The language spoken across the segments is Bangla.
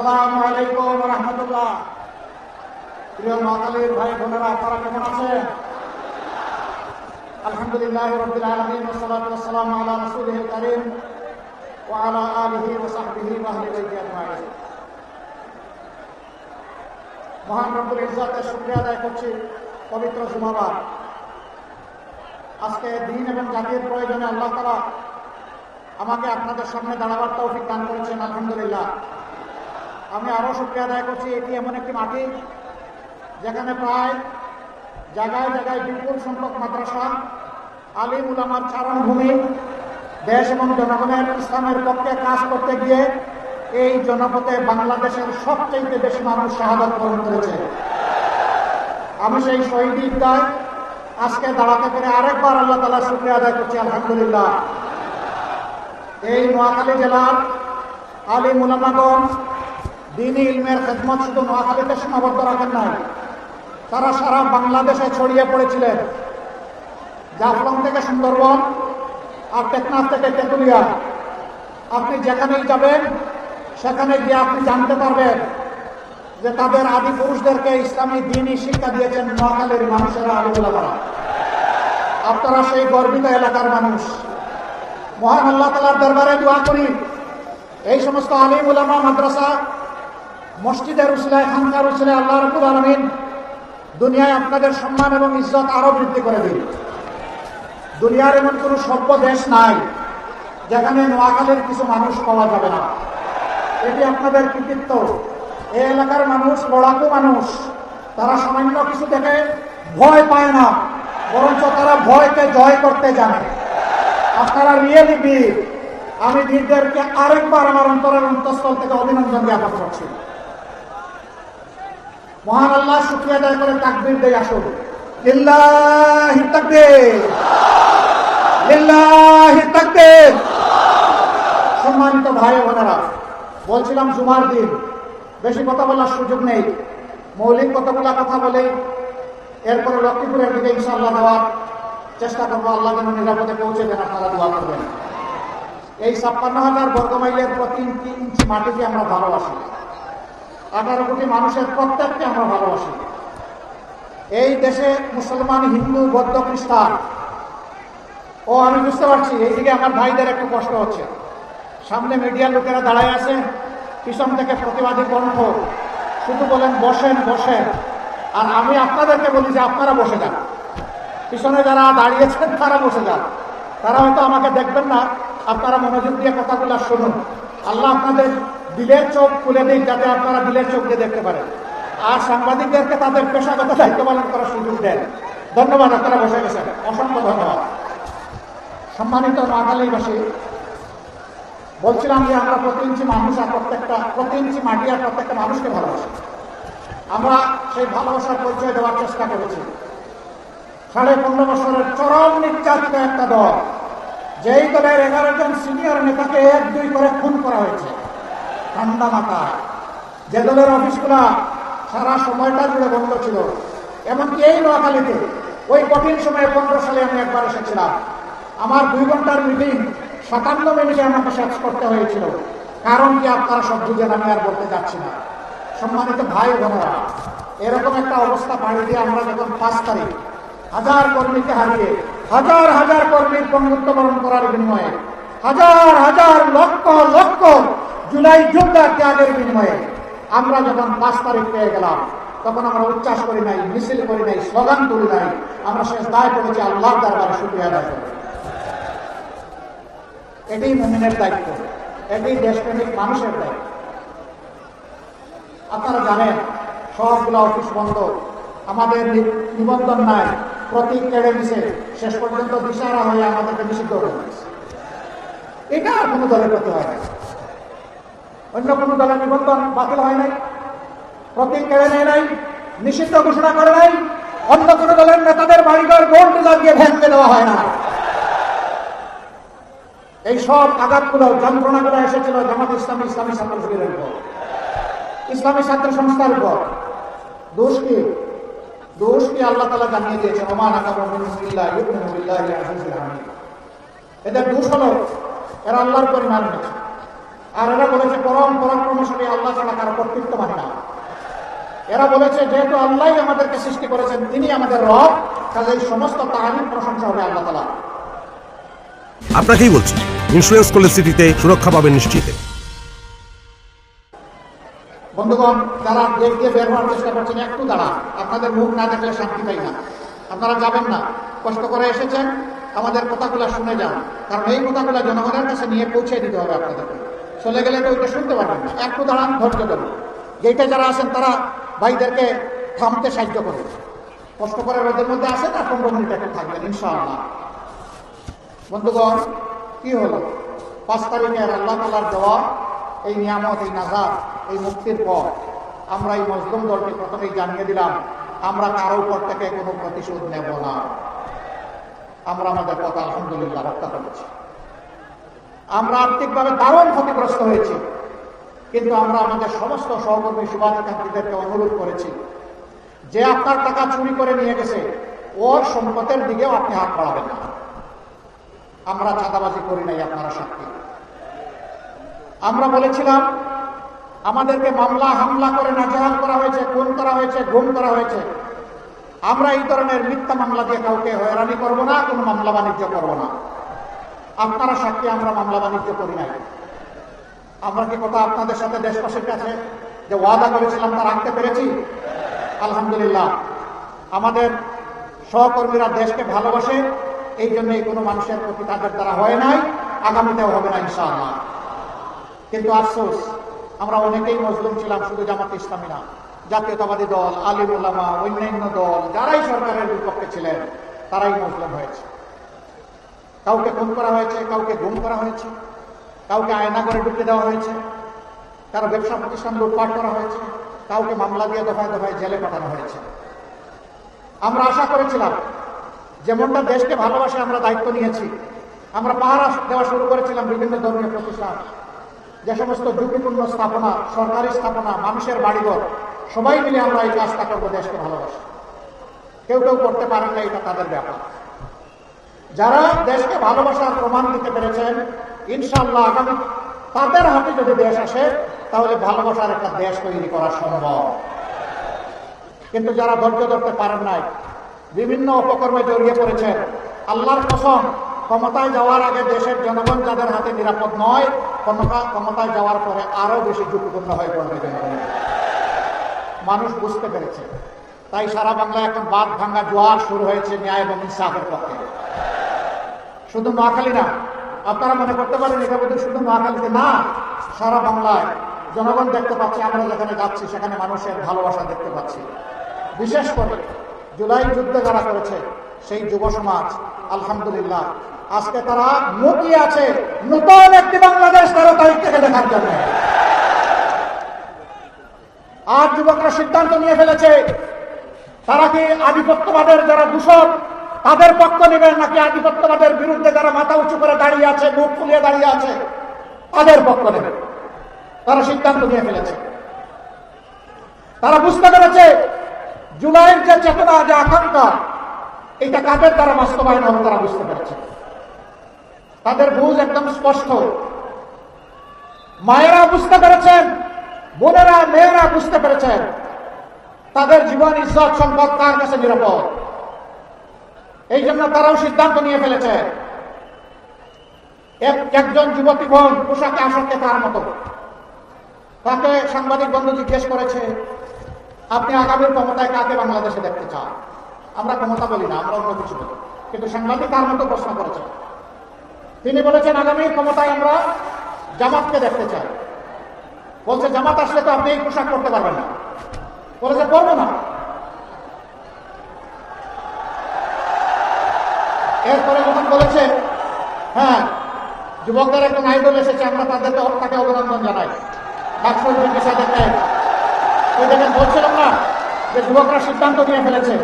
আসসালামু আলাইকুম ওয়া রাহমাতুল্লাহ। প্রিয় নোয়াখালীর ভাই বোনেরা, আপনারা কেমন আছেন? আলহামদুলিল্লাহ রাব্বিল আলামিন ওয়া সলাতু ওয়া সালামু আলা রাসূলিল কারীম ওয়া আলা আলিহি ওয়া সাহবিহি ওয়া আহলি বাইতি আজমাইন। মহান রব্বুল ইজ্জতের শুকরিয়া আদায় করছি পবিত্র জুমাবার। আজকে দিন এবং জাতির প্রয়োজনে আল্লাহ তাআলা আমাকে আপনাদের সামনে দাঁড়াবার তৌফিক দান করেছেন, আলহামদুলিল্লাহ। আমি আরও শুকরিয়া আদায় করছি, এটি এমন একটি মাটি যেখানে প্রায় জায়গায় জায়গায় বিপুল সংখ্যক মাদ্রাসা, আলিম উলামার চারণভূমি, দেশ এবং জনগণের ইসলামের পক্ষে কাজ করতে গিয়ে এই জনপথে বাংলাদেশের সবচেয়ে বেশি মানুষ শাহাদাত বরণ করেছে। আমি সেই শহীদ ঈদগায় আজকে দাঁড়াতে পেরে আরেকবার আল্লাহ তাআলার শুকরিয়া আদায় করছি, আলহামদুলিল্লাহ। এই নোয়াখালী জেলার আলিম উলামাগণ দ্বীনি ইলমের খেদমত শুধু নোয়াখালীতে সীমাবদ্ধ রাখেন নাই, তারা সারা বাংলাদেশে ছড়িয়ে পড়েছিলেন। জাফলং থেকে সুন্দরবন আর টেকনাফ থেকে তেঁতুলিয়া, আপনি যেখানেই যাবেন সেখানে গিয়ে আপনি জানতে পারবেন যে তাদের আদি পুরুষদেরকে ইসলামী দ্বীনি শিক্ষা দিয়েছেন নোয়াখালীর মানুষেরা, আলিম উলামারা। আপনারা সেই গর্বিত এলাকার মানুষ। মহান আল্লাহ তাআলার দরবারে দোয়া করি, এই সমস্ত আলিম উলামা, মাদ্রাসা, মসজিদের উসিলায়, খানকার উসিলায় আল্লাহ রাব্বুল আলামিন দুনিয়ায় আপনাদের সম্মান এবং ইজ্জত আরো বৃদ্ধি করে দিন। দুনিয়ার এমন কোনো সভ্য দেশ নাই যেখানে নোয়াখালীর কিছু মানুষ পাওয়া যাবে না। এটি আপনাদের কৃতিত্ব। এই এলাকার মানুষ লড়াকু মানুষ, তারা সামান্য কিছু থেকে ভয় পায় না, বরঞ্চ তারা ভয়কে জয় করতে জানে। আপনারা রিয়েলি বীর। আমি বীরদেরকে আরেকবার আমার অন্তরের অন্তঃস্থল থেকে অভিনন্দন জ্ঞাপন করছি। মহান আল্লাহ শুকরিয়া আদায় করে তাকবীর দেই, আসুন। লিল্লাহি তাকবীর, লিল্লাহি তাকবীর। সম্মানিত ভাই বোনেরা, বলছিলাম জুমার দিন বেশি কথা বলার সুযোগ নেই, মৌলিক কতগুলা কথা বলেই এরপরে লক্ষ্মীপুরের দিকে ইনশাআল্লাহ যাওয়ার চেষ্টা করবো। আল্লাহ যেন নিরাপদে পৌঁছে দেন, আপনারা দোয়া করবেন। এই ৫৬,০০০ বর্গমাইলের প্রতি ৩ ইঞ্চি মাটিকে আমরা ভালোবাসি। ১৮ কোটি মানুষের প্রত্যেককে আমরা ভালোবাসি। এই দেশে মুসলমান, হিন্দু, বৌদ্ধ, খ্রিস্টান, আমি বুঝতে পারছি এইদিকে আমার ভাইদের একটু কষ্ট হচ্ছে। সামনে মিডিয়ার লোকেরা দাঁড়ায় আছে, পিছন থেকে প্রতিবাদী কণ্ঠ শুধু বলেন বসেন বসেন। আর আমি আপনাদেরকে বলি যে আপনারা বসে যান। পিছনে যারা দাঁড়িয়েছেন তারা বসে যান। তারা হয়তো আমাকে দেখবেন না, আপনারা মনোযোগ দিয়ে কথাগুলো শুনুন। আল্লাহ আপনাদের দিলের চোখ খুলে দিন, যাতে আপনারা দিলের চোখ দিয়ে দেখতে পারেন। আর সাংবাদিকদেরকে তাদের পেশাগত দায়িত্ব পালন করার সুযোগ দেন। ধন্যবাদ, আপনারা বসে গেছেন, অসংখ্য ধন্যবাদ। সম্মানিত নোয়াখালীবাসী, বলছিলাম যে আমরা প্রতি ইঞ্চি মানুষ আর প্রতি ইঞ্চি মাটি আর প্রত্যেকটা মানুষকে ভালোবাসি। আমরা সেই ভালোবাসার পরিচয় দেওয়ার চেষ্টা করেছি। ১৫.৫ বছরের চরম নির্যাতিত একটা দল, যেই দলের ১১ জন সিনিয়র নেতাকে ১-২ করে খুন করা হয়েছে ঠান্ডা মাথায়, যে দলের অফিসগুলা সারা সময়টা জুড়ে বন্ধ ছিল। এমনকি এই নোয়াখালীতে ওই কঠিন সময়ে ১৫ সালে আমি একবার এসেছিলাম। আমার ২ ঘন্টার মিটিং ৫৭ মিনিটে আমাকে শেষ করতে হয়েছিল। কারণ কি আপনারা সব বুঝেন, আমি আর বলতে যাচ্ছি না। সম্মানিত ভাই বোনেরা, এরকম একটা অবস্থা পাড়ি দিয়ে আমরা যখন ৫ তারিখ ১,০০০ কর্মীকে হারিয়ে, হাজার হাজার কর্মীর পঙ্গুত্ব বরণ করার বিনিময়ে, হাজার হাজার লক্ষ লক্ষ জুলাই যোদ্ধার ত্যাগের বিনিময়ে আমরা যখন ৫ তারিখ পেয়ে গেলাম, তখন আমরা উচ্ছ্বাস করি নাই, মিছিল করি নাই, স্লোগান তুলি নাই। আমরা শেষ দায় করেছি আল্লাহর দরবারে শুকরিয়া আদায় করি। এটাই মুমিনের দায়িত্ব, এটাই দেশপ্রেমিক মানুষের দায়িত্ব। আপনারা জানেন সবগুলো অফিস বন্ধ, আমাদের নিবন্ধন নাই, প্রতীক কেড়ে নিছে, শেষ পর্যন্ত দিশারা হয়ে আমাদেরকে নিষিদ্ধ করে দিয়েছে। এটা আর কোনো দলের করতে হয় না। অন্য কোনো দলের নিবন্ধন বাতিল হয় নাই, প্রতীক কেড়ে নেয় নাই, নিষিদ্ধ ঘোষণা করে নাই। অন্য কোনো দলের নেতাদের বাড়িঘর গোল্ড লাগিয়ে ভেঙে দেওয়া হয় না। এই সব আঘাতগুলো, যন্ত্রণাগুলো এসেছিল জামাত ইসলামী, ইসলামী ছাত্র শিবিরের উপর, ইসলামী ছাত্র সংস্থার উপর। দোষ কি? দোষ কি আল্লাহ তাআলা জানিয়ে দিয়েছেন, ওমা নাকামু মিনহুম ইল্লা ইউমিনু বিল্লাহিল আজিজিল হামিদ। এদের দোষ হলো এরা আল্লাহর পরিমাণ মেনেছে। আর এরা বলেছে পরম পরাক্রমশালী আল্লাহ ছাড়া কারো কর্তৃত্ব মানে না। এরা বলেছে যেহেতু আল্লাহই আমাদেরকে সৃষ্টি করেছেন, তিনি আমাদের রব, কাজে এই সমস্ত তারিফ প্রশংসা হবে আল্লাহ তাআলা। আপনাকেই বলছি, ইন্স্যুরেন্স করলে সিটিতে সুরক্ষা পাবেন নিশ্চিত। বন্ধুগণ, যারা দেশ দিয়ে বের হওয়ার চেষ্টা করছেন, একটু দাঁড়া, আপনাদের মুখ না দেখলে শান্তি পাই না। আপনারা যাবেন না, কষ্ট করে এসেছেন, আমাদের কথাগুলো শুনে যান, কারণ এই কথাগুলো জনগণের কাছে নিয়ে পৌঁছে দিতে হবে আপনাদেরকে। চলে গেলে তো ওইটা শুনতে পারবেন না। একটু দাঁড়ান, ধৈর্য ধরুন। গেটে যারা আছেন তারা ভাইদেরকে থামতে সাহায্য করুন। কষ্ট করে রোদের মধ্যে আসেন, আর 15 মিনিট একটু থাকবেন ইনশাআল্লাহ। বন্ধুগণ, কি হলো? 5 তারিখের আল্লাহ তাআলার দেওয়া এই নিয়ামত, এই নাজাত, এই মুক্তির পর আমরা এই মজলুম দলকে প্রথমেই জানিয়ে দিলাম, আমরা কারো উপর থেকে কোনো প্রতিশোধ নেব না। আমরা আমাদের কথা আলহামদুলিল্লাহ রক্ষা করেছি। আমরা আর্থিকভাবে দারুণ ক্ষতিগ্রস্ত হয়েছি, কিন্তু আমরা আমাদের সমস্ত সহকর্মী শুভাকাঙ্ক্ষীদেরকে অনুরোধ করেছি যে আপনার টাকা চুরি করে নিয়ে গেছে, ওর সম্পদের দিকেও আপনি হাত বাড়াবেন না। আমরা চাঁদাবাজি করি নাই, আপনারা সাক্ষী। আমরা বলেছিলাম আমাদেরকে মামলা হামলা করে নাজেহাল করা হয়েছে, খুন করা হয়েছে, গুম করা হয়েছে। আমরা এই ধরনের মিথ্যা মামলা দিয়ে কাউকে হয়রানি করব না, কোনো মামলা বাণিজ্য করব না। আপনারা সাক্ষী, আমরা মামলা বাণিজ্য করি নাই। আমরা কি কথা আপনাদের সাথে দেশবাসীর কাছে যে ওয়াদা করেছিলাম তা রাখতে পেরেছি? আলহামদুলিল্লাহ। আমাদের সহকর্মীরা দেশকে ভালোবাসে, এই জন্যই কোনো মানুষের প্রতি তাদের দ্বারা হয় নাই, আগামীতেও হবে না ইনশাআল্লাহ। কিন্তু আফসোস, আমরা অনেকেই মজলুম ছিলাম, শুধু জামাতে ইসলামী না, জাতীয়তাবাদী দল, আলিম উলামা, অন্যান্য দল যারাই সরকারের বিপক্ষে ছিলেন তারাই মজলুম হয়েছে। কাউকে খুন করা হয়েছে, কাউকে গুম করা হয়েছে, কাউকে আয়না করে ঢুকে দেওয়া হয়েছে, কারো ব্যবসা প্রতিষ্ঠান লুটপাট করা হয়েছে, কাউকে মামলা দিয়ে দফায় দফায় জেলে পাঠানো হয়েছে। আমরা আশা করেছিলাম যেমনটা দেশকে ভালোবাসে আমরা দায়িত্ব নিয়েছি, আমরা পাহারা দেওয়া শুরু করেছিলাম বিভিন্ন ধর্মীয় প্রতিষ্ঠান, যে সমস্ত ঝুঁকিপূর্ণ স্থাপনা, সরকারি স্থাপনা, মানুষের বাড়িঘর, সবাই মিলে আমরা এই কাজটা করবো দেশকে ভালোবাসি। কেউ কেউ করতে পারেন না, এটা তাদের ব্যাপার। যারা দেশকে ভালোবাসার প্রমাণ দিতে পেরেছেন, ইনশাআল্লাহ আগামী তাদের হাতে যদি দেশ আসে, তাহলে ভালোবাসার একটা দেশ তৈরি করা সম্ভব। কিন্তু যারা ধৈর্য ধরতে পারেন নাই, বিভিন্ন অপকর্মে জড়িয়ে পড়েছেন, আল্লাহর কসম, ক্ষমতায় যাওয়ার আগে দেশের জনগণ যাদের হাতে নিরাপদ নয়, ক্ষমতায় যাওয়ার পরে আরো বেশি ঝুঁকিপূর্ণ হয়ে পড়বে জনগণ। মানুষ বুঝতে পেরেছে, তাই সারা বাংলায় এখন বাঁধ ভাঙ্গা জোয়ার শুরু হয়েছে ন্যায় এবং ইনসাফের পক্ষে। শুধু নোয়াখালী না, আপনারা মনে করতে পারেন এটা বোধহয় শুধু নোয়াখালীতে না, সারা বাংলায় জনগণ দেখতে পাচ্ছে, আমরা যেখানে যাচ্ছি সেখানে মানুষের ভালোবাসা দেখতে পাচ্ছি। বিশেষ করে জুলাই যুদ্ধে যারা করেছে সেই যুব সমাজ, আলহামদুলিল্লাহ, আজকে তারা মুখিয়ে আছে নতুন একটি বাংলাদেশ 13 তারিখ থেকে দেখার জন্য। আর যুবকরা সিদ্ধান্ত নিয়ে ফেলেছে, তারা কি আধিপত্যবাদের যারা দূষণ তাদের পক্ষ নেবেন, নাকি আধিপত্যবাদের বিরুদ্ধে যারা মাথা উঁচু করে দাঁড়িয়ে আছে, মুখ ফুলিয়ে দাঁড়িয়ে আছে, তাদের পক্ষ নেবেন। তারা সিদ্ধান্ত নিয়ে ফেলেছে। তারা বুঝতে পেরেছে জুলাইয়ের যে চেতনা, যে আকাঙ্ক্ষা, এটা কাদের দ্বারা বাস্তবায়ন হবে তারা বুঝতে পেরেছে। তাদের বুঝ একদম স্পষ্ট। মায়েরা বুঝতে পেরেছেন, বোনেরা, মেয়েরা বুঝতে পেরেছেন তাদের জীবন, ইজ্জত, সম্পদ কার কাছে নিরাপদ। এই জন্য তারাও সিদ্ধান্ত নিয়ে ফেলেছে। একজন যুবতী বোন পোশাকে আসক্তে তার মতো, তাকে সাংবাদিক বন্ধু জিজ্ঞেস করেছে, আপনি আগামী ক্ষমতায় কাকে বাংলাদেশে দেখতে চান? আমরা ক্ষমতা বলি না, আমরা অন্য কিছু বলি, কিন্তু সাংবাদিক তার মতো প্রশ্ন করেছে। তিনি বলেছেন, আগামী ক্ষমতায় আমরা জামাতকে দেখতে চাই। বলছে, জামাত আসলে তো আপনি এই পোশাক করতে পারবেন না। বলেছে, করবো না। এরপরে যখন বলেছে, হ্যাঁ, যুবকদের একজন আইডল এসেছে, আমরা তাকে অভিনন্দন জানাই, ওই দেখেন বলছিলাম না যে যুবকরা সিদ্ধান্ত নিয়ে ফেলেছে,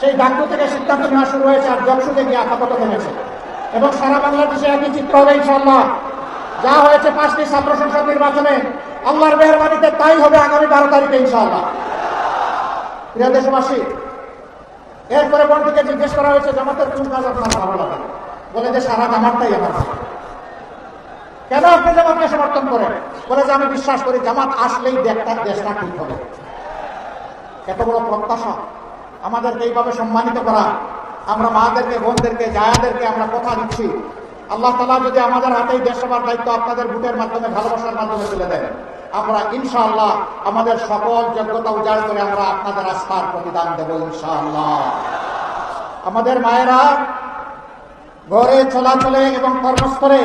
সেই ডাক্তার থেকে সিদ্ধান্ত নেওয়া শুরু হয়েছে, আর জংশুতে গিয়ে আপাতত থেমেছে। এবং সারা বাংলাদেশে একই চিত্র হবে ইনশাআল্লাহ। যা হয়েছে 5টি ছাত্র সংসদ নির্বাচনে, আল্লাহর মেহেরবানিতে তাই হবে আগামী 12 তারিখে ইনশাআল্লাহ। প্রিয় দেশবাসী, এরপরে বন্ধুকে জিজ্ঞেস করা হয়েছে, জামাতের কোন কাজ আপনার ভালো লাগে? বলে যে সারা জামাতটাই আমার ভালো। কেন আপনি জামাতকে সমর্থন করেন? বলে যে আমি বিশ্বাস করি জামাত আসলেই দেশটা ঠিক হবে। এত বড় প্রত্যাশা, আমাদেরকে এইভাবে সম্মানিত করা, আমরা মাদেরকে, বোনদেরকে, জায়াদেরকে আমরা কথা দিচ্ছি, আল্লাহ তাআলা যদি আমাদের হাতেই দেশ সেবার দায়িত্ব আপনাদের ভোটের মাধ্যমে, ভালোবাসার মাধ্যমে তুলে দেন, আমরা ইনশাআল্লাহ আমাদের সকল যোগ্যতা উজাড় করে আমরা আপনাদের আস্থার প্রতিদান দেব ইনশাআল্লাহ। আমাদের মায়েরা ঘরে চলাচলে এবং কর্মস্থলে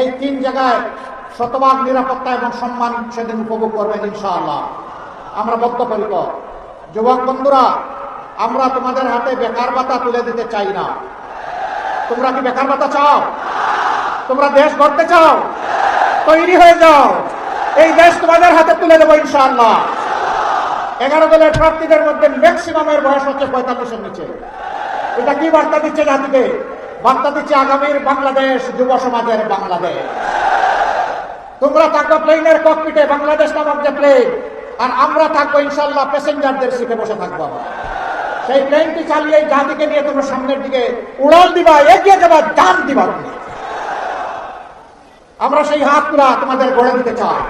এই 3 জায়গায় শতভাগ নিরাপত্তা এবং সম্মান সেদিন উপভোগ করবেন ইনশাআল্লাহ। আমরা বদ্ধপরিকর। যুবক বন্ধুরা, আমরা তোমাদের হাতে বেকার ভাতা তুলে দিতে চাই না। তোমরা কি বেকার ভাতা চাও? তোমরা দেশ গড়তে চাও? তৈরি হয়ে যাও, এই দেশ তোমাদের হাতে তুলে দেবো ইনশাআল্লাহ। 11 দলের প্রার্থীদের মধ্যে ম্যাক্সিমামের বয়স হচ্ছে 45-এর নিচে। এটা কি বার্তা দিচ্ছে জাতিকে? বার্তা দিচ্ছে আগামীর বাংলাদেশ যুব সমাজের বাংলাদেশ। তোমরা থাকবে প্লেনের ককপিটে, বাংলাদেশ নামক যে প্লেন, আর আমরা থাকবো ইনশাআল্লাহ প্যাসেঞ্জারদের সিটে বসে থাকবো। সেই প্লেনটি চালিয়ে জাতিকে নিয়ে তোমরা সামনের দিকে উড়াল দিবা, এগিয়ে যাবা, জান দিবা। আমরা সেই হাতগুলা তোমাদের গড়ে দিতে চাই।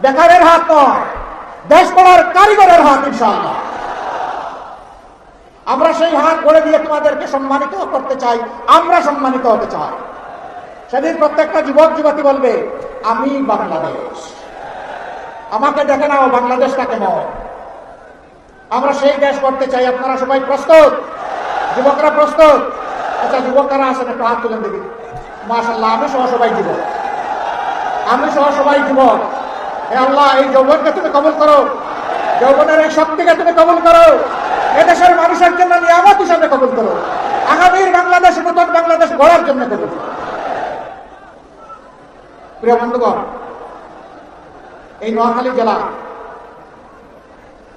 বেকারের হাত নয়, দেশ গড়ার কারিগরের হাত ইনশাআল্লাহ। আমরা সেই হাত গড়ে দিয়ে তোমাদেরকে সম্মানিত করতে চাই, আমরা সম্মানিত হতে চাই। সেদিন প্রত্যেকটা যুবক যুবতী বলবে আমি বাংলাদেশ, আমাকে দেখে নাও বাংলাদেশটা কেমন। আমরা সেই দেশ করতে চাই। আপনারা সবাই প্রস্তুত? যুবকরা প্রস্তুত? আচ্ছা, যুবকরা আসেন, একটু হাত তুলেন দেখি। মাশাআল্লাহ, আমি সহ সবাই যুবক, আমি সহ সবাই যুবক। হে আল্লাহ, এই যৌবনকে তুমি কবুল করো, যৌবনের এই শক্তিকে তুমি কবুল করো, এদেশের মানুষের জন্য নিয়ামত হিসাবে কবুল করো, আগামীর বাংলাদেশ, নতুন বাংলাদেশ গড়ার জন্য কবুল করো। প্রিয় বন্ধুগণ, এই নোয়াখালী জেলা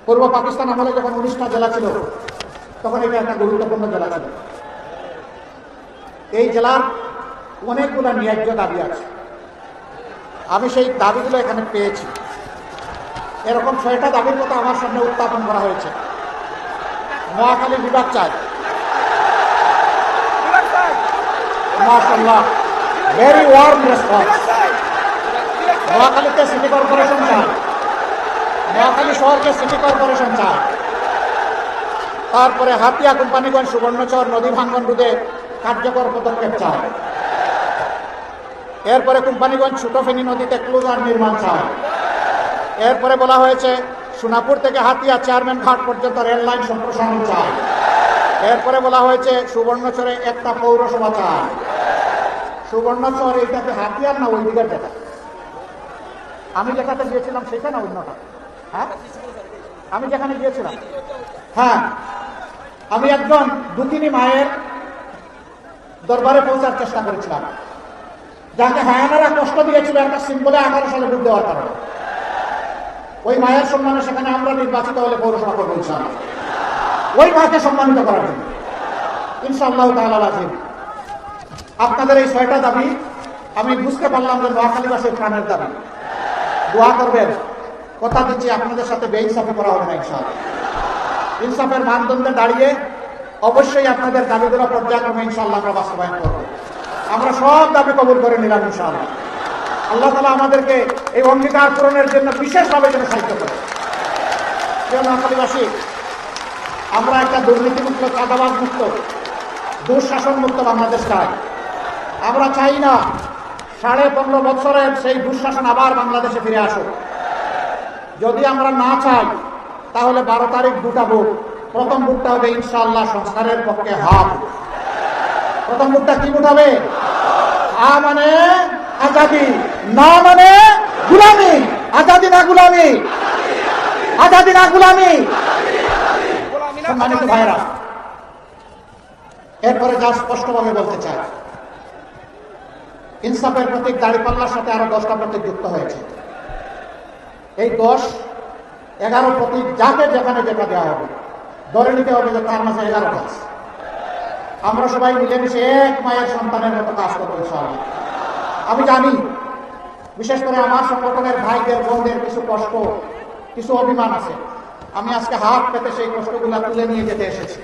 পূর্ব পাকিস্তান আমলে যখন 19টা জেলা ছিল, তখন এটা একটা গুরুত্বপূর্ণ জেলা ছিল। এই জেলার অনেকগুলো ন্যায্য দাবি আছে। আমি সেই দাবিগুলো এখানে পেয়েছি। এরকম 6টা দাবির কথা আমার সামনে উত্থাপন করা হয়েছে। নোয়াখালী বিভাগ চাই, মাশাআল্লাহ, ভেরি ওয়ার্ম রেসপন্স। নোয়াখালীতে সিটি কর্পোরেশন চাই, নোয়াখালী শহরকে সিটি কর্পোরেশন চাই। তারপরে হাতিয়া, কোম্পানিগঞ্জ, সুবর্ণচর নদী ভাঙ্গন রোধে কার্যকর পদক্ষেপ চাই। এরপরে কোম্পানিগঞ্জ ছোট ফেনী নদীতে ক্লোজার নির্মাণ চাই। এরপরে বলা হয়েছে সোনাপুর থেকে হাতিয়া চেয়ারম্যান ঘাট পর্যন্ত রেল লাইন সম্প্রসারণ চাই। এরপরে বলা হয়েছে সুবর্ণচরে একটা পৌরসভা চাই। সুবর্ণচর এইটাকে হাতিয়ার না ওই দিকের জায়গা? আমি যেখানে গিয়েছিলাম সেখানে অন্যটা? হ্যাঁ, আমি যেখানে গিয়েছিলাম, হ্যাঁ, আমি একজন দুতিনি মায়ের দরবারে পৌঁছার চেষ্টা করেছিলাম, যাকে হায়ানারা কষ্ট দিয়েছিল একটা সিম্বলে 18 সালে ভোট দেওয়ার কারণে। ওই মায়ের সম্মানে সেখানে আমরা নির্বাচিত হলে পৌরসভা করবো ইনশাআল্লাহ, ওই মাকে সম্মানিত করার জন্য ইনশাআল্লাহ তাআলা আজিম। আপনাদের এই 6টা দাবি আমি বুঝতে পারলাম যে নোয়াখালীবাসীর প্রাণের দাবি। দোয়া করবেন, কথা দিচ্ছি আপনাদের সাথে বেইনসাফি করা হবে না ইনশাআল্লাহ। ইনসাফের মানদণ্ডে দাঁড়িয়ে অবশ্যই আপনাদের দাবিগুলো পর্যায়ক্রমে ইনশাআল্লাহ আমরা বাস্তবায়ন করব। আমরা সব দাবি কবুল করে নিলাম ইনশাআল্লাহ। আল্লাহ তাআলা আমাদেরকে এই অঙ্গীকার পূরণের জন্য বিশেষভাবে যেন সাহায্য করে। প্রিয় নোয়াখালীবাসী, আমরা একটা দুর্নীতিমুক্ত, চাঁদাবাজ মুক্ত, দুঃশাসন মুক্ত বাংলাদেশ চাই। আমরা চাই না 15.5 বছরের সেই দুঃশাসন আবার বাংলাদেশে ফিরে আসুক। যদি আমরা না চাই তাহলে 12 তারিখ 2টা ভোট। প্রথম ভোটটা হবে ইনশাআল্লাহ সংস্কারের পক্ষে হাত। প্রথম ভোটটা কি ভোট হবে? আ মানে আজাদি, না মানে গুলামি। আজাদি না গুলামি, আজাদি না গুলামি। সম্মানিত ভাইরা, এরপরে যা স্পষ্টভাবে বলতে চাই, ইনসাফের প্রতীক দাঁড়িপাল্লার সাথে আরো 10টা প্রতীক যুক্ত হয়েছে। এই 10, 11 প্রতীক যাকে যেখানে যেটা দেওয়া হবে ধরে নিতে হবে যে তার মাঝে 11 কাজ। আমরা সবাই মিলেমিশে এক মায়ের সন্তানের মতো কাজ করবো ইনশাআল্লাহ। আমি জানি বিশেষ করে আমার সংগঠনের ভাইদের, বোনদের কিছু কষ্ট, কিছু অভিমান আছে। আমি আজকে হাত পেতে সেই কষ্টগুলো তুলে নিয়ে যেতে এসেছি।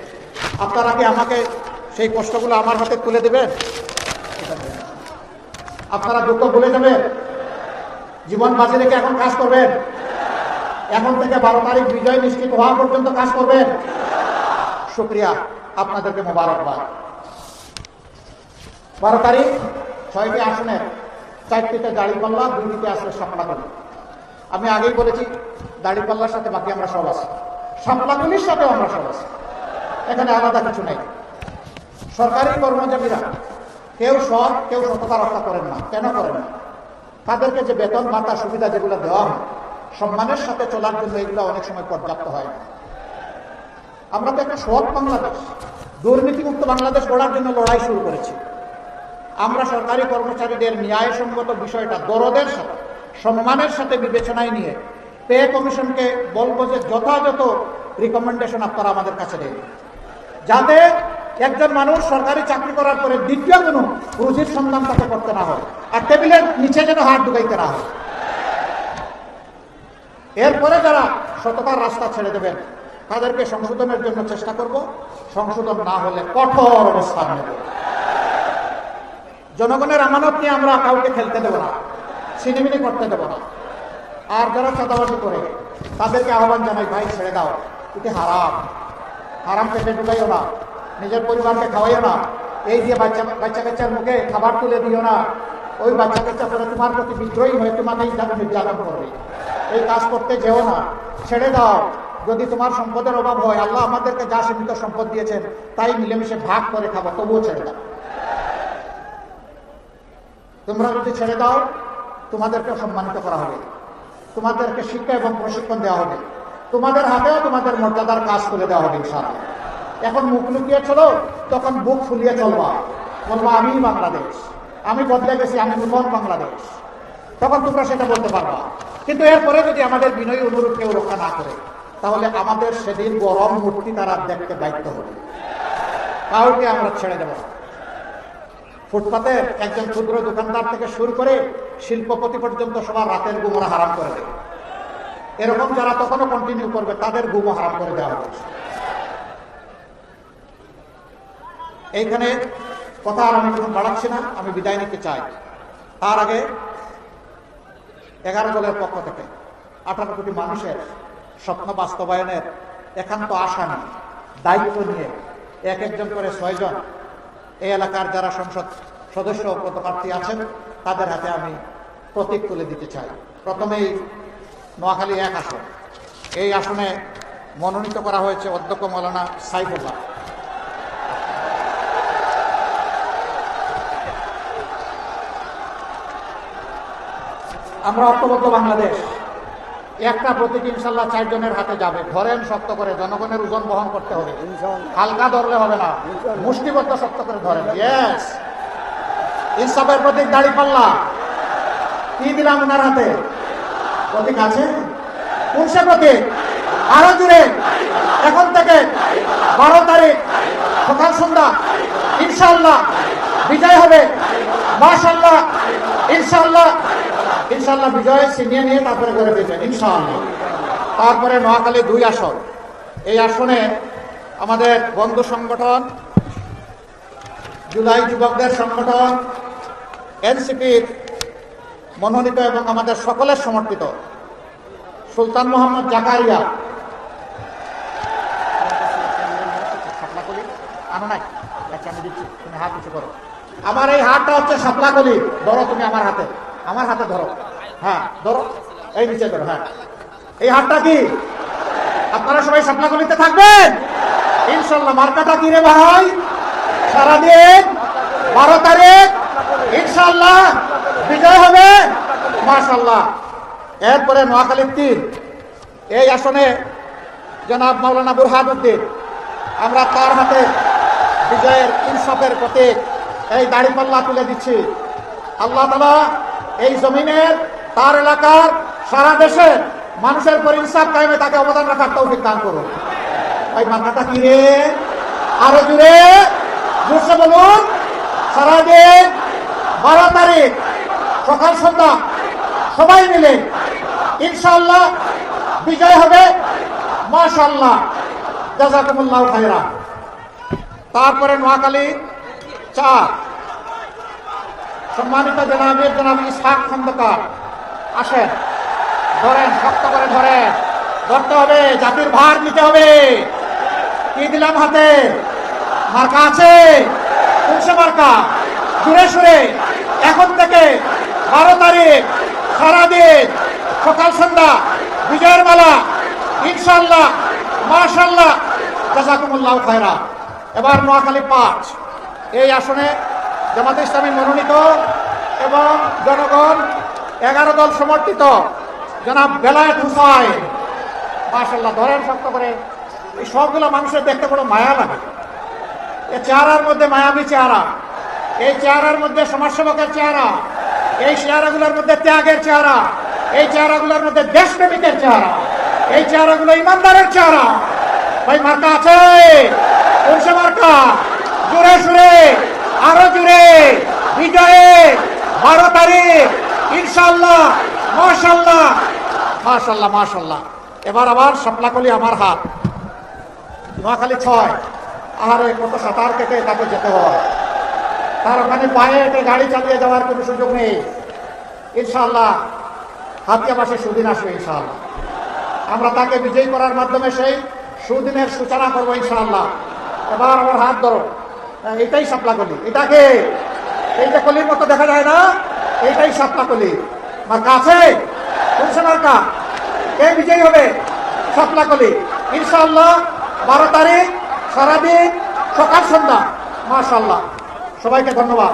আপনারা কি আমাকে সেই কষ্টগুলো আমার হাতে তুলে দেবেন? আপনারা দুঃখ ভুলে যাবেন, জীবন বাজি রেখে এখন কাজ করবেন। এখন থেকে 12 তারিখ বিজয় নিশ্চিত হওয়া পর্যন্ত কাজ করবেন। শুকরিয়া, আপনাদেরকে মোবারকবাদ। 12 তারিখ 6টি আসনের 4টিতে দাঁড়িপাল্লা, 2টিতে আসলে শাপলাকলি। আমি আগেই বলেছি, দাঁড়িপাল্লার সাথে বাকি আমরা সব আছি, শাপলাকলির সাথেও আমরা সব আছি, এখানে আলাদা কিছু নেই। সরকারি কর্মচারীরা কেউ সৎ, কেউ সততা রক্ষা করেন না। কেন করেন না? তাদেরকে যে বেতন ভাতা সুবিধা যেগুলো দেওয়া হয় সম্মানের সাথে চলার জন্য, এগুলো অনেক সময় পর্যাপ্ত হয় না। আমরা তো একটা সৎ বাংলাদেশ, দুর্নীতিমুক্ত বাংলাদেশ গড়ার জন্য লড়াই শুরু করেছি। আমরা সরকারি কর্মচারীদের ন্যায়সঙ্গত বিষয়টা দরদের সাথে, সম্মানের সাথে বিবেচনায় নিয়ে পে কমিশনকে বলবো যে যথাযথ রিকমেন্ডেশন আপনারা আমাদের কাছে দেন, যাতে একজন মানুষ সরকারি চাকরি করার পরে দ্বিতীয় কোনো রুজির সন্ধান তাকে করতে না হয়, আর টেবিলের নিচে যেন হাত ঢুকাইতে না হয়। এরপরে যারা সততার রাস্তা ছেড়ে দেবেন তাদেরকে সংশোধনের জন্য চেষ্টা করব। সংশোধন না হলে কঠোর অবস্থান নেব। জনগণের আমানত নিয়ে আমরা কাউকে খেলতে দেব না, ছিনিমিনি করতে দেব না। আর যারা চাঁদাবাজি করে তাদেরকে আহ্বান জানাই, ভাই ছেড়ে দাও, এটি হারাম। হারাম পেটে ঢুকাইও না, নিজের পরিবারকে খাওয়াইও না, এই দিয়ে বাচ্চা কাচ্চার মুখে খাবার তুলে দিও না। ওই বাচ্চা কাচ্চা করে তোমার প্রতি বিদ্রোহী হয়ে তোমাকে নির্যাতন করবে। এই কাজ করতে যেও না, ছেড়ে দাও। যদি তোমার সম্পদের অভাব হয়, আল্লাহ আমাদেরকে যা সীমিত সম্পদ দিয়েছেন তাই মিলেমিশে ভাগ করে খাবো, তবুও ছেড়ে দাও। তোমরা যদি ছেড়ে দাও, তোমাদেরকে সম্মানিত করা হবে, তোমাদেরকে শিক্ষা এবং প্রশিক্ষণ দেওয়া হবে, তোমাদের হাতেও তোমাদের মর্যাদার কাজ তুলে দেওয়া হবে ইনশাআল্লাহ। এখন মুখ লুকিয়ে চলো, তখন বুক ফুলিয়ে চলবা, বলবা আমি বাংলাদেশ, আমি বদলে গেছি, আমি নূতন বাংলাদেশ, তখন তোমরা সেটা বলতে পারবা। কিন্তু এরপরে যদি আমাদের বিনয়ী অনুরোধ কেউ রক্ষা না করে, তাহলে আমাদের সেদিন গরম মূর্তি তারা দেখতে বাধ্য হবে। কাউকে আমরা ছেড়ে দেব না। ফুটপাতের একজন ক্ষুদ্র দোকানদার থেকে শুরু করে শিল্পপতি পর্যন্ত সবার রাতের ঘুমরা হারাম করে দেবে। এরকম যারা তখনও কন্টিনিউ করবে তাদের ঘুমও হারাম করে দেওয়া হবে। এইখানে কথা আর আমি কোনো বাড়াচ্ছি না, আমি বিদায় নিতে চাই। তার আগে 11 দলের পক্ষ থেকে 18 কোটি মানুষের স্বপ্ন বাস্তবায়নের একান্ত আশা নিয়ে, দায়িত্ব নিয়ে এক একজন করে 6 জন এই এলাকার যারা সংসদ সদস্য পদপ্রার্থী আছেন তাদের হাতে আমি প্রতীক তুলে দিতে চাই। প্রথমেই নোয়াখালী 1 আসন, এই আসনে মনোনীত করা হয়েছে অধ্যক্ষ মৌলানা সাইফুল্লাহ। আমরা ঐক্যবদ্ধ বাংলাদেশ, একটা প্রতীক ইনশাল্লাহ 4 জনের হাতে যাবে। ধরেন শক্ত করে, জনগণের ওজন বহন করতে হবে, হালকা ধরলে হবে না, মুষ্টিবদ্ধ শক্ত করে ধরেন। ইয়েস, ইনসাফের প্রতীক দাঁড়িপাল্লা। কি দিলাম ওনার হাতে? প্রতীক আছে? কোন সে প্রতীক? আরো জুড়ে, এখন থেকে 12 তারিখ সকাল সন্ধ্যা ইনশাআল্লাহ বিজয় হবে। মাশাআল্লাহ, ইনশাআল্লাহ, ইনশাআল্লাহ বিজয় ছিনিয়ে নিয়ে তারপরে করে দেবেন ইনশাআল্লাহ। তারপরে নোয়াখালী 2 আসন, এই আসনে আমাদের বন্ধু সংগঠন, জুলাই যুবকদের সংগঠন, এনসিপির মনোনীত এবং আমাদের সকলের সমর্থিত সুলতান মোহাম্মদ জাকারিয়া। আনো নাই? আচ্ছা আমি দিচ্ছি, তুমি হাত কিছু করো। আমার এই হাতটা হচ্ছে শাপলাকলি, ধরো তুমি আমার হাতে, আমার হাতে ধরো, হ্যাঁ ধরো, এই নিচে ধরো, হ্যাঁ। এই হাতটা কি? আপনারা সবাই শাপলাকলিতে থাকবেন ইনশাল্লাহ। মার্কাটা কি রে ভাই? সারাদিন 12 তারিখ ইনশাল্লাহ বিজয় হবে, মাশাআল্লাহ। এরপরে নোয়াখালী 3, এই আসনে জনাব মাওলানা বুরহানুদ্দিন, আমরা তার হাতে বিজয়ের ইনসাফের প্রতীক এই দাঁড়িপাল্লা তুলে দিচ্ছি। আল্লাহ তাআলা এই জমিনের, তার এলাকার, সারা দেশের মানুষের পর ইনসাফ কায়েমে তাকে অবদান রাখার তৌফিক দান করুন। ওই মাথাটা কি রে? আরো জুড়ে জোরসে বলুন। সারাদিন 12 তারিখ সকাল সন্ধ্যা সবাই মিলে ইনশাআল্লাহ বিজয় হবে, মাশাআল্লাহ, জাযাকুমুল্লাহু খায়রা। তারপরে নোয়াখালী 4, সম্মানিত জনাব ইসহাক খন্দকার আসেন, ধরেন, শক্ত করে ধরেন, ধরতে হবে, জাতির ভার নিতে হবে। কি দিলাম হাতে? মার্কা আছে, কোনসে মার্কা? জুড়ে সুরে এখন থেকে 12 তারিখ সারাদিন সকাল সন্ধ্যা বিজয়ের মালা, ইনশাআল্লাহ, মাশাআল্লাহ, জাযাকুমুল্লাহ খায়রা। এবার নোয়াখালী 5 এই আসনে জামাতে ইসলামী মনোনীত এবং জনগণ 11 দল সমর্থিত জনাব বেলায়েত হুসাইন, মাশাআল্লাহ, ধরেন শক্ত করে। এই সবগুলো মানুষের দেখতে বড় মায়া লাগে। এই চেহারার মধ্যে মায়াবী চেহারা, এই চেহারার মধ্যে সমাজসেবকের চেহারা, এই চেহারাগুলোর মধ্যে ত্যাগের চেহারা, এই চেহারাগুলোর মধ্যে দেশপ্রেমিকের চেহারা, এই চেহারাগুলো ইমানদারের চেহারা। ভাই মার্কা আছে, কোনসে মার্কা? জোরে সুরে, আরো জুড়ে, বিজয়ে 12 তারিখ ইনশাআল্লাহ, মাশাআল্লাহ, মাশাআল্লাহ, মাশাআল্লাহ। এবার আবার শাপলাকলি আমার হাত, নোয়াখালী 6। আর কত সাঁতার কেটে তাকে যেতে হয়, তার ওখানে পায়ে হেঁটে গাড়ি চালিয়ে যাওয়ার কোনো সুযোগ নেই। ইনশাআল্লাহ হাতিয়া মাসে সুদিন আসবে ইনশাআল্লাহ। আমরা তাকে বিজয়ী করার মাধ্যমে সেই সুদিনের সূচনা করবো ইনশাআল্লাহ। এবার আমার হাত ধরো, এটাই শাপলাকলি। এটাকে এইটা কলির মতো দেখা যায় না, এইটাই শাপলাকলি। মার্কা আছে, কোনসে মার্কা? কে বিজয়ী হবে? শাপলাকলি ইনশাআল্লাহ। 12 তারিখ সারাদিন সকাল সন্ধ্যা, মাশাআল্লাহ। সবাইকে ধন্যবাদ।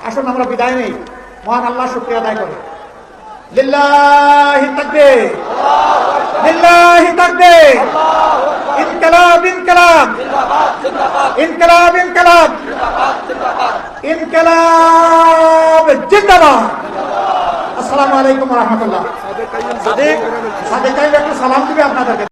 আসুন আমরা বিদায় নেই, মহান আল্লাহ শুকরিয়া আদায় করি। লিল্লাহি তাকবীর, লিল্লাহি তাকবীর, ইনকিলাব, ইনকিলাব, ইনকিলাব, ইনকিলাব, ইনকিলাব জিন্দাবাদ। আসসালামু আলাইকুম ওয়া রাহমাতুল্লাহ। সাদেক একটু সালাম দিবে আপনাদেরকে।